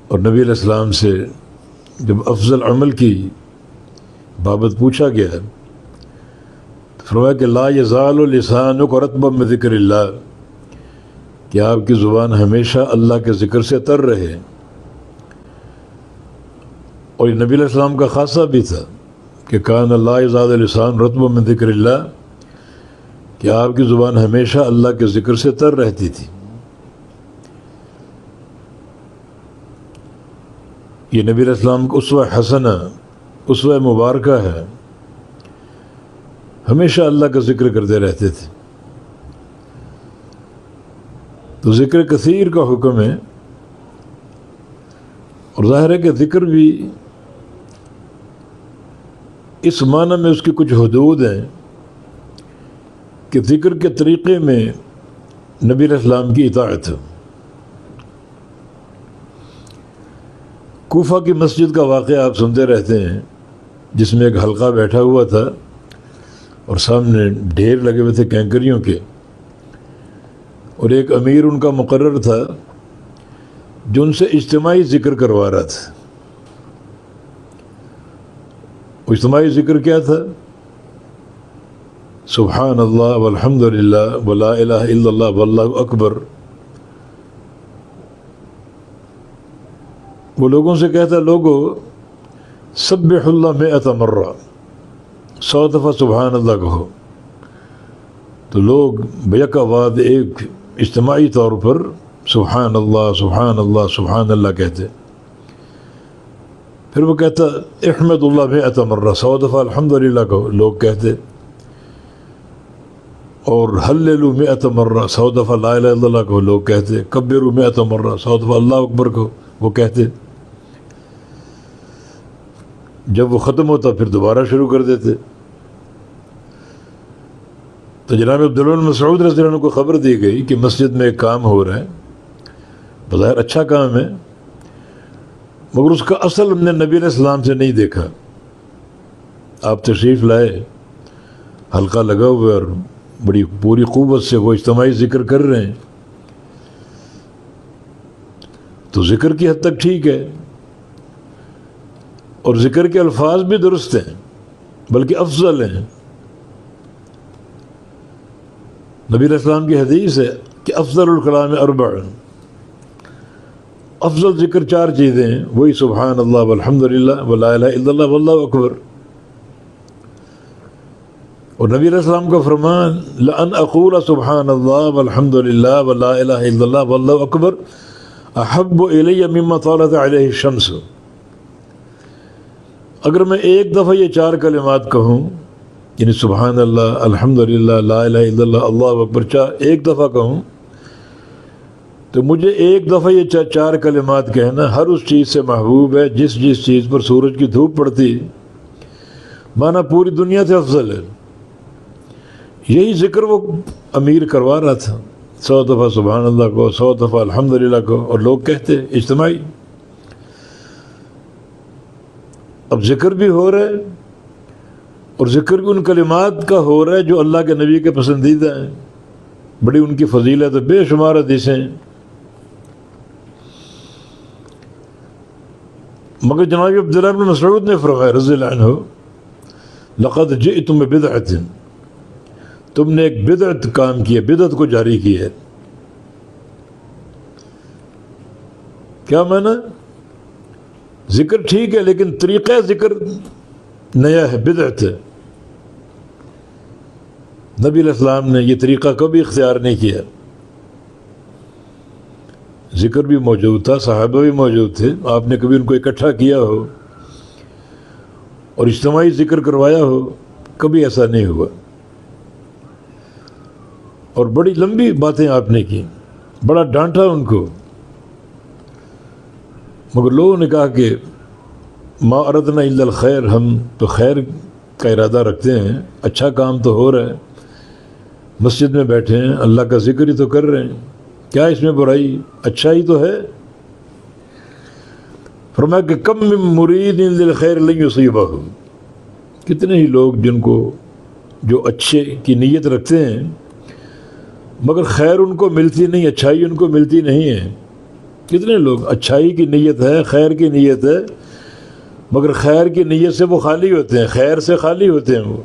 اور نبی علیہ السلام سے جب افضل عمل کی بابت پوچھا گیا تو فرمایا کہ لا یزال لسانک رطبا من ذکر اللہ، کہ آپ کی زبان ہمیشہ اللہ کے ذکر سے تر رہے. اور یہ نبی علیہ السلام کا خاصہ بھی تھا کہ کان لا یزال لسان رطبا من ذکر اللہ، کہ آپ کی زبان ہمیشہ اللہ کے ذکر سے تر رہتی تھی. یہ نبی علیہ السلام کو اسوہ حسنہ، اسوہ مبارکہ ہے، ہمیشہ اللہ کا ذکر کرتے رہتے تھے. تو ذکر کثیر کا حکم ہے، اور ظاہر ہے کہ ذکر بھی اس معنی میں اس کی کچھ حدود ہیں کہ ذکر کے طریقے میں نبی علیہ السلام کی اطاعت ہے. کوفہ کی مسجد کا واقعہ آپ سنتے رہتے ہیں، جس میں ایک حلقہ بیٹھا ہوا تھا اور سامنے ڈھیر لگے ہوئے تھے کینکریوں کے، اور ایک امیر ان کا مقرر تھا جو ان سے اجتماعی ذکر کروا رہا تھا. اجتماعی ذکر کیا تھا؟ سبحان اللہ والحمد للہ ولا الہ الا اللہ واللہ اکبر. وہ لوگوں سے کہتا، لوگو سبح اللہ 100 مرہ، 100 دفعہ سبحان اللہ کہو. تو لوگ بیک آواز ایک اجتماعی طور پر سبحان اللہ سبحان اللہ سبحان اللہ کہتے. پھر وہ کہتا احمد اللہ 100 مرہ، 100 دفعہ الحمدللہ کہو، لوگ کہتے. اور ہللو 100 مرہ، 100 دفعہ لا الہ الا اللہ کہو، لوگ کہتے. کبروا 100 مرہ، 100 دفعہ اللہ اکبر کہو، وہ کہتے. جب وہ ختم ہوتا پھر دوبارہ شروع کر دیتے. تو جناب عبداللہ بن مسعود رضی اللہ عنہ کو خبر دی گئی کہ مسجد میں ایک کام ہو رہا ہے، بظاہر اچھا کام ہے، مگر اس کا اصل ہم نے نبی علیہ السلام سے نہیں دیکھا. آپ تشریف لائے، حلقہ لگا ہوا ہے اور بڑی پوری قوت سے وہ اجتماعی ذکر کر رہے ہیں. تو ذکر کی حد تک ٹھیک ہے، اور ذکر کے الفاظ بھی درست ہیں، بلکہ افضل ہیں. نبی علیہ السلام کی حدیث ہے کہ افضل الکلام 4، افضل ذکر 4 چیزیں ہیں، وہی سبحان اللہ والحمد للہ ولا الہ الا اللہ واللہ اکبر. اور نبی علیہ السلام کا فرمان لأن اقول سبحان اللہ والحمد للہ ولا الہ الا اللہ واللہ اکبر احب الی مما طالت علیہ الشمس. اگر میں ایک دفعہ یہ 4 کلمات کہوں، یعنی سبحان اللہ الحمدللہ لا الہ الا اللہ اللہ اکبر، ایک دفعہ کہوں، تو مجھے ایک دفعہ یہ 4 کلمات کہنا ہر اس چیز سے محبوب ہے جس چیز پر سورج کی دھوپ پڑتی، مانا پوری دنیا سے افضل ہے. یہی ذکر وہ امیر کروا رہا تھا، 100 دفعہ سبحان اللہ کو، 100 دفعہ الحمدللہ کو، اور لوگ کہتے اجتماعی. اب ذکر بھی ہو رہا ہے، اور ذکر بھی ان کلمات کا ہو رہا ہے جو اللہ کے نبی کے پسندیدہ ہیں، بڑی ان کی فضیلت ہے، بے شمار حدیثیں ہیں. مگر جناب عبداللہ بن مسعود نے فرمایا رضی اللہ عنہ، لقد جئتم ببدعۃ، تم نے ایک بدعت کام کی ہے، بدعت کو جاری کی ہے. کیا معنی؟ ذکر ٹھیک ہے لیکن طریقہ ذکر نیا ہے، بدعت ہے. نبی علیہ السلام نے یہ طریقہ کبھی اختیار نہیں کیا. ذکر بھی موجود تھا، صحابہ بھی موجود تھے، آپ نے کبھی ان کو اکٹھا کیا ہو اور اجتماعی ذکر کروایا ہو؟ کبھی ایسا نہیں ہوا. اور بڑی لمبی باتیں آپ نے کی، بڑا ڈانٹا ان کو، مگر لوگوں نے کہا کہ ما اردنا الا الخیر، ہم تو خیر کا ارادہ رکھتے ہیں، اچھا کام تو ہو رہا ہے، مسجد میں بیٹھے ہیں، اللہ کا ذکر ہی تو کر رہے ہیں، کیا اس میں برائی، اچھا ہی تو ہے. فرمایا کہ کم من مرید للخیر لن یصیبہ، کتنے ہی لوگ جن کو جو اچھے کی نیت رکھتے ہیں مگر خیر ان کو ملتی نہیں، اچھائی ان کو ملتی نہیں ہے. کتنے لوگ اچھائی کی نیت ہے، خیر کی نیت ہے، مگر خیر کی نیت سے وہ خالی ہوتے ہیں، خیر سے خالی ہوتے ہیں وہ.